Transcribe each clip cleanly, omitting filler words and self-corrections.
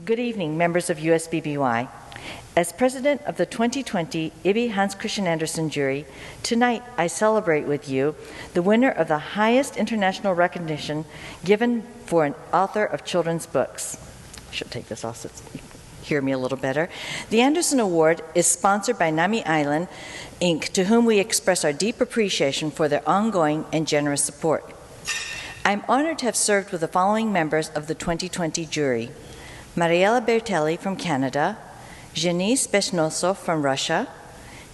Good evening, members of USBBY. As president of the 2020 IBBY Hans Christian Andersen jury, tonight I celebrate with you the winner of the highest international recognition given for an author of children's books. I should take this off so you can hear me a little better. The Andersen Award is sponsored by Nami Island, Inc., to whom we express our deep appreciation for their ongoing and generous support. I'm honored to have served with the following members of the 2020 jury: Mariela Bertelli from Canada, Janice Beshnoso from Russia,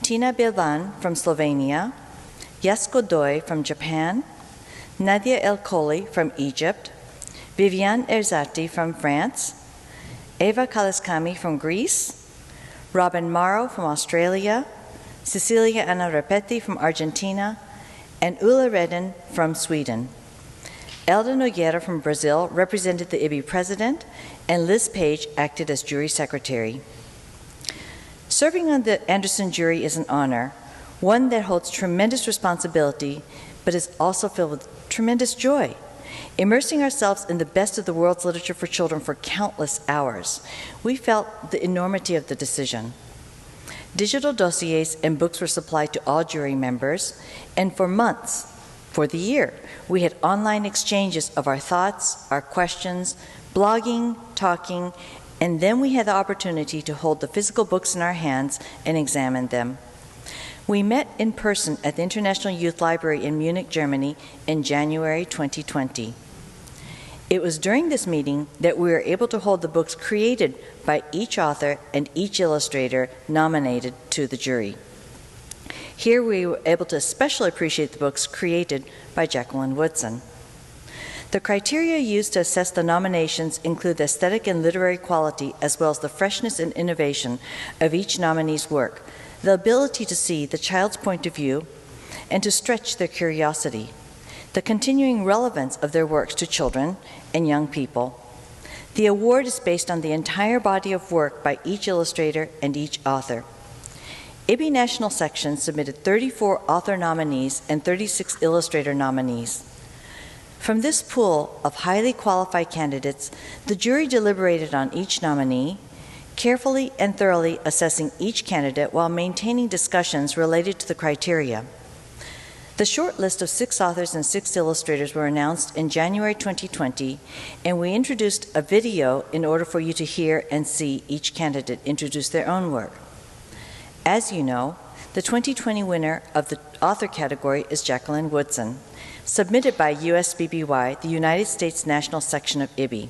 Tina Bilban from Slovenia, Yas Godoy from Japan, Nadia El Kholi from Egypt, Viviane Erzati from France, Eva Kaliskami from Greece, Robin Morrow from Australia, Cecilia Anna Repetti from Argentina, and Ulla Redden from Sweden. Elda Nogueira from Brazil represented the IBBY president, and Liz Page acted as jury secretary. Serving on the Andersen jury is an honor, one that holds tremendous responsibility, but is also filled with tremendous joy. Immersing ourselves in the best of the world's literature for children for countless hours, we felt the enormity of the decision. Digital dossiers and books were supplied to all jury members, and for months, for the year, we had online exchanges of our thoughts, our questions, blogging, talking, and then we had the opportunity to hold the physical books in our hands and examine them. We met in person at the International Youth Library in Munich, Germany in January 2020. It was during this meeting that we were able to hold the books created by each author and each illustrator nominated to the jury. Here we were able to especially appreciate the books created by Jacqueline Woodson. The criteria used to assess the nominations include the aesthetic and literary quality, as well as the freshness and innovation of each nominee's work, the ability to see the child's point of view, and to stretch their curiosity, the continuing relevance of their works to children and young people. The award is based on the entire body of work by each illustrator and each author. IBBY National Section submitted 34 author nominees and 36 illustrator nominees. From this pool of highly qualified candidates, the jury deliberated on each nominee, carefully and thoroughly assessing each candidate while maintaining discussions related to the criteria. The short list of 6 authors and 6 illustrators were announced in January 2020, and we introduced a video in order for you to hear and see each candidate introduce their own work. As you know, the 2020 winner of the author category is Jacqueline Woodson, submitted by USBBY, the United States National Section of IBBY.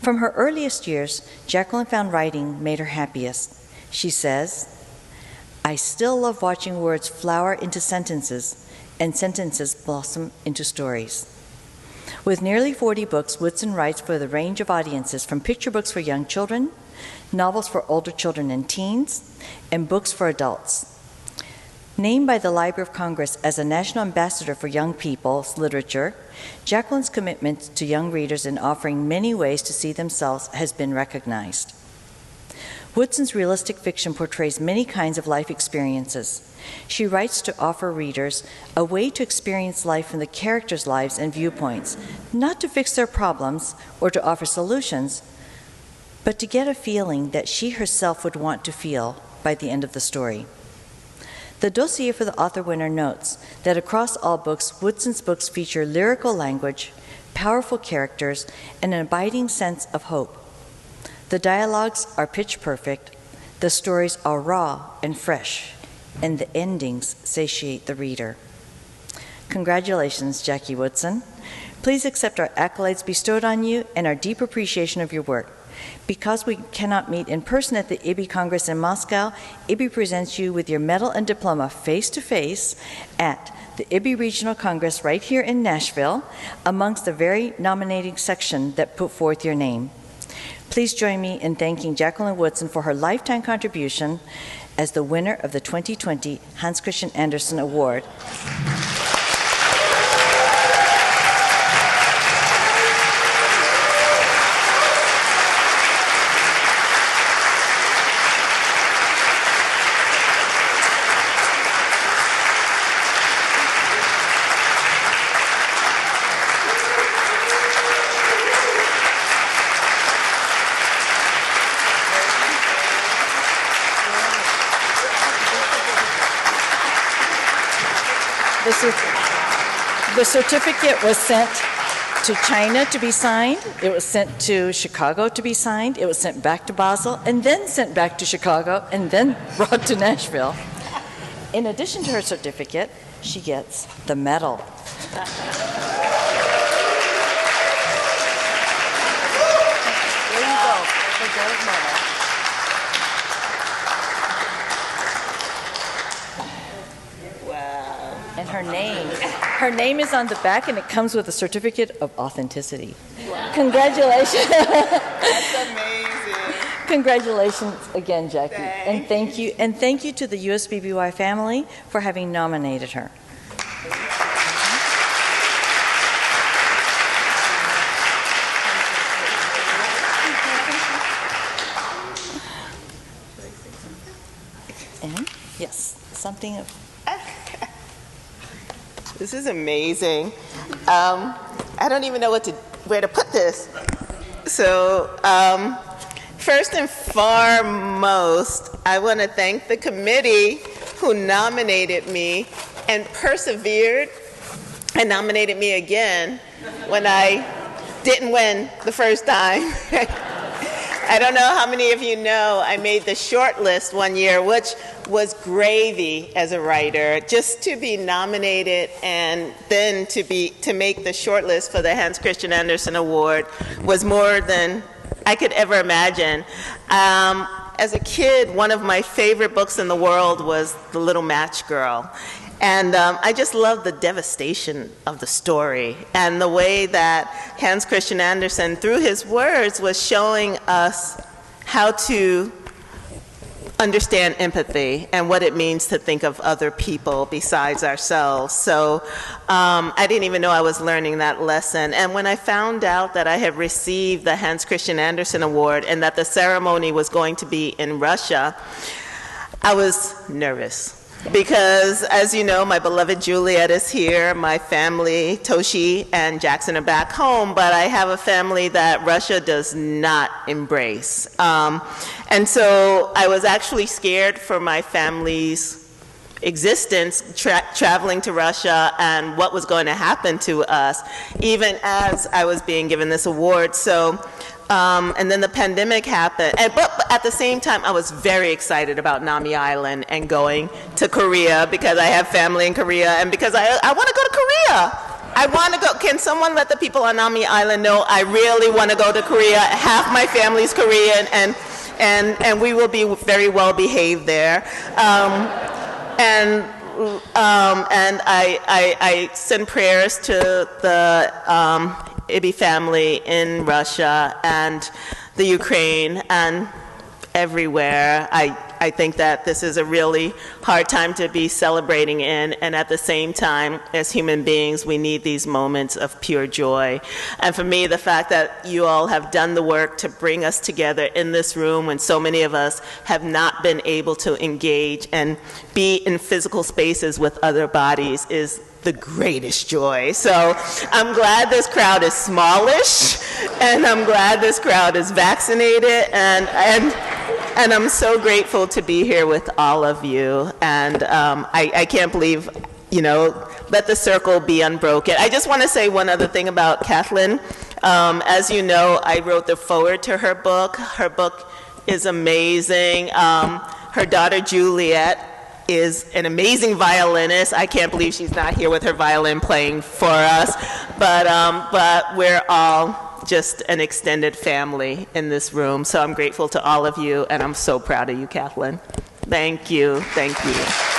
From her earliest years, Jacqueline found writing made her happiest. She says, "I still love watching words flower into sentences and sentences blossom into stories." With nearly 40 books, Woodson writes for the range of audiences, from picture books for young children, novels for older children and teens, and books for adults. Named by the Library of Congress as a National Ambassador for Young People's Literature, Jacqueline's commitment to young readers in offering many ways to see themselves has been recognized. Woodson's realistic fiction portrays many kinds of life experiences. She writes to offer readers a way to experience life from the characters' lives and viewpoints, not to fix their problems or to offer solutions, but to get a feeling that she herself would want to feel by the end of the story. The dossier for the author winner notes that across all books, Woodson's books feature lyrical language, powerful characters, and an abiding sense of hope. The dialogues are pitch perfect, the stories are raw and fresh, and the endings satiate the reader. Congratulations, Jackie Woodson. Please accept our accolades bestowed on you and our deep appreciation of your work. Because we cannot meet in person at the IBBY Congress in Moscow, IBBY presents you with your medal and diploma face-to-face at the IBBY Regional Congress right here in Nashville, amongst the very nominating section that put forth your name. Please join me in thanking Jacqueline Woodson for her lifetime contribution as the winner of the 2020 Hans Christian Andersen Award. The certificate was sent to China to be signed. It was sent to Chicago to be signed. It was sent back to Basel, and then sent back to Chicago, and then brought to Nashville. In addition to her certificate, she gets the medal. There you go, the gold medal. Wow. And her name is on the back, and it comes with a certificate of authenticity. Wow. Congratulations. That's amazing. Congratulations again, Jackie. Thank you. And thank you to the USBBY family for having nominated her. And yes, something of. This is amazing. I don't even know where to put this. So, first and foremost, I want to thank the committee who nominated me and persevered and nominated me again when I didn't win the first time. I don't know how many of you know I made the short list one year, which was gravy as a writer. Just to be nominated and then to make the short list for the Hans Christian Andersen Award was more than I could ever imagine. As a kid, one of my favorite books in the world was The Little Match Girl. And I just loved the devastation of the story and the way that Hans Christian Andersen, through his words, was showing us how to understand empathy and what it means to think of other people besides ourselves. So I didn't even know I was learning that lesson. And when I found out that I had received the Hans Christian Andersen Award and that the ceremony was going to be in Russia, I was nervous. Because, as you know, my beloved Juliet is here, my family, Toshi and Jackson, are back home, but I have a family that Russia does not embrace. And so I was actually scared for my family's existence, traveling to Russia and what was going to happen to us, even as I was being given this award. So. And then the pandemic happened. But at the same time, I was very excited about Nami Island and going to Korea because I have family in Korea and because I want to go to Korea. I want to go. Can someone let the people on Nami Island know I really want to go to Korea? Half my family's Korean, and we will be very well behaved there. And I send prayers to the IBBY family in Russia and the Ukraine and everywhere. I think that this is a really hard time to be celebrating in, and at the same time, as human beings, we need these moments of pure joy. And for me, the fact that you all have done the work to bring us together in this room when so many of us have not been able to engage and be in physical spaces with other bodies is the greatest joy. So I'm glad this crowd is smallish, and I'm glad this crowd is vaccinated, and I'm so grateful to be here with all of you. And I can't believe, let the circle be unbroken. I just want to say one other thing about Jacqueline. As you know, I wrote the foreword to her book. Her book is amazing. Her daughter Juliet is an amazing violinist. I can't believe she's not here with her violin playing for us, but we're all just an extended family in this room. So I'm grateful to all of you, and I'm so proud of you, Jacqueline. Thank you. Thank you.